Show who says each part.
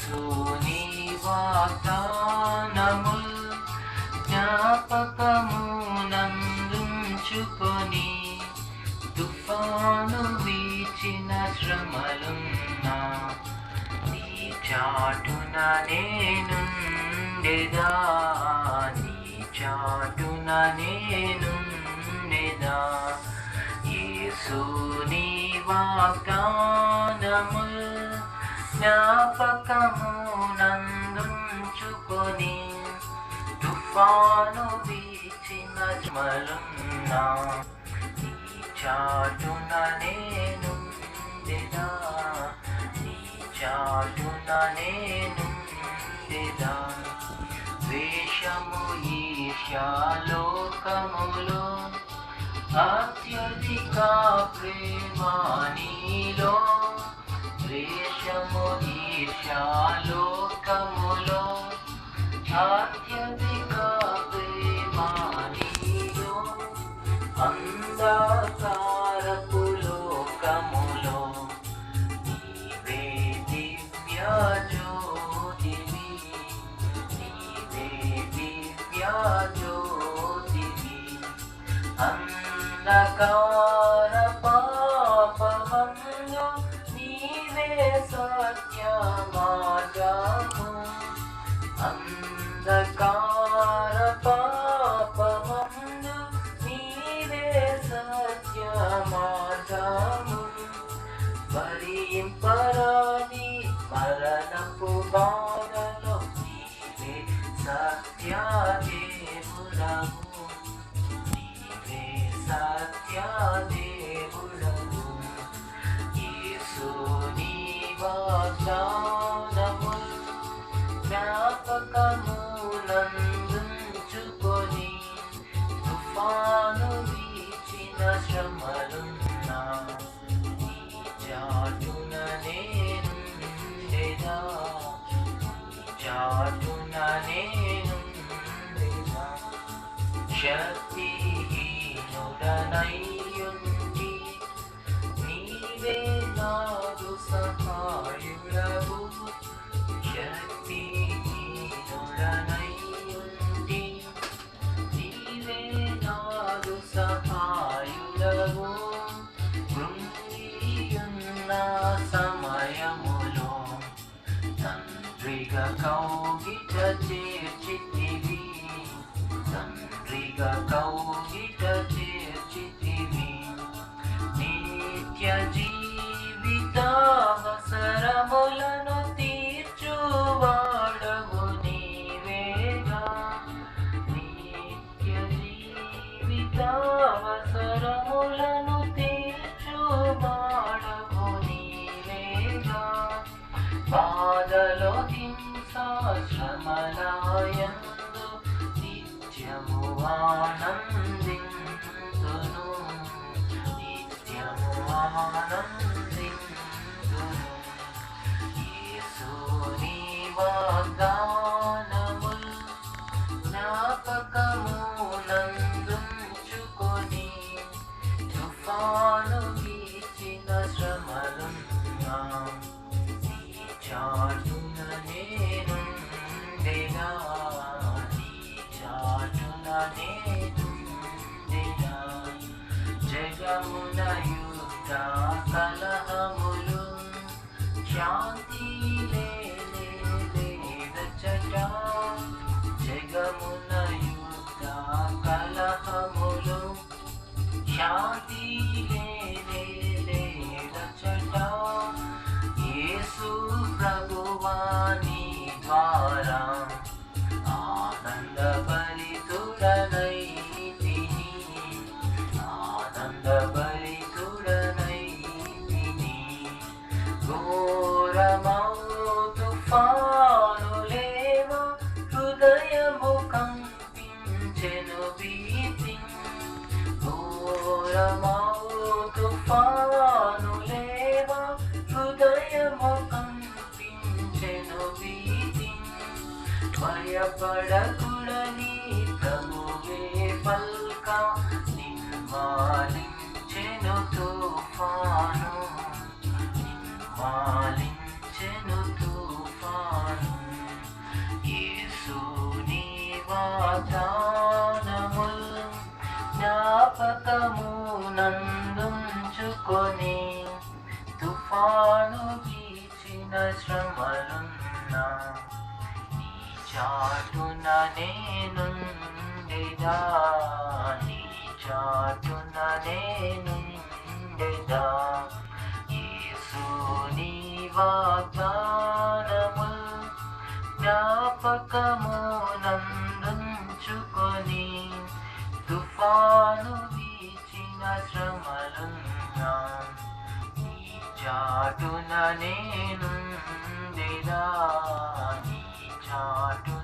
Speaker 1: యేసుని వాగ్దానముల్ జ్ఞాపకమునందుంచుకొని తుఫాను వీచిన శ్రమలున్నా నీ చాటున నేనుండెదా, నీ చాటున నేనుండెదా. యేసుని వాగ్దానముల్ జ్ఞాపకమునందుంచుకొని తుఫాను వీచిన శ్రమలున్నా నీ చాటున నేనుండెదా, నీ చాటున నేనుండెదా. ద్వేషము ఈర్ష్యాలోకములో అత్యధిక ప్రేమ నీలో, ద్వేషము ఈర్ష్యాలోకములో అత్యధిక ప్రేమ నీలో, అంధకారపు లోకములో నీవే దివ్య జ్యోతివి, నీవే దివ్య జ్యోతివి. అంధకార పాపమందు నీవే సత్య మార్గము, అంధకార పాపమందు నీవే సత్య మార్గము. భరింపరాని మరణపు బాధలో నీవే సత్య దేవుడవు, నీవే సత్య దేవుడవు. యేసుని వాగ్దానముల్ జ్ఞాపకమునందుంచుకొని తుఫాను వీచిన శ్రమలున్నా నీ చాటున నేనుండెదా, నీ చాటున నేనుండెదా. శక్తిహీనుడనయ్యుండి నీవే నాదు సహాయుడవు, శక్తిహీనుడనయ్యుండి నీవే నాదు సహాయుడవు. కృంగియున్న సమయములో తండ్రిగా కౌగిట చేర్చితివి, తండ్రిగా కౌగిట చేర్చితివి. నిత్య జీవితావసరములను తీర్చువాడవు నీవేగా, నిత్య జీవితావసరములను తీర్చువాడవు నీవేగా. బాధలో హింసా శ్రమలయందు నిత్యము ఆనందింతును, నిత్యము ఆనందింతును. యేసుని వాగ్దానముల్ జ్ఞాపకమునందుంచుకొని తుఫాను వీచిన శ్రమలున్నా నీ చాటున నేనుండెదా, నీ చాటున నేనుండెదా. జగమున యుద్ధ కలహములు శాంతి లేదచట, జగమున యుద్ధ కలహములు శాంతి లేదచట. యేసు ప్రభువాని ద్వారా ఆనందభరితుడనైతిని, ఆనందభరితుడనైతిని. ఘోరమౌ తుఫానులేవో హృదయము కంపించెను భీతి, ఘోరమౌ తుఫానులేవో హృదయము కంపించెను భీతి. భయపడకుడని ప్రభువే పల్క నిర్మాలించెను తుఫాను, నిర్మాలించెను తుఫాను. జ్ఞాపకము నందుంచుకొని తుఫాను వీచిన శ్రమలున్నా నీ చాటున నేనుండెదా, నీ చాటున నేనుండెదా. యేసు నీ వాగ్దానముల్ జ్ఞాపకము నందుంచుకొని తుఫాను వీచిన శ్రమలున్నా నీ చాటున నేనుండెదా, నీ చాటున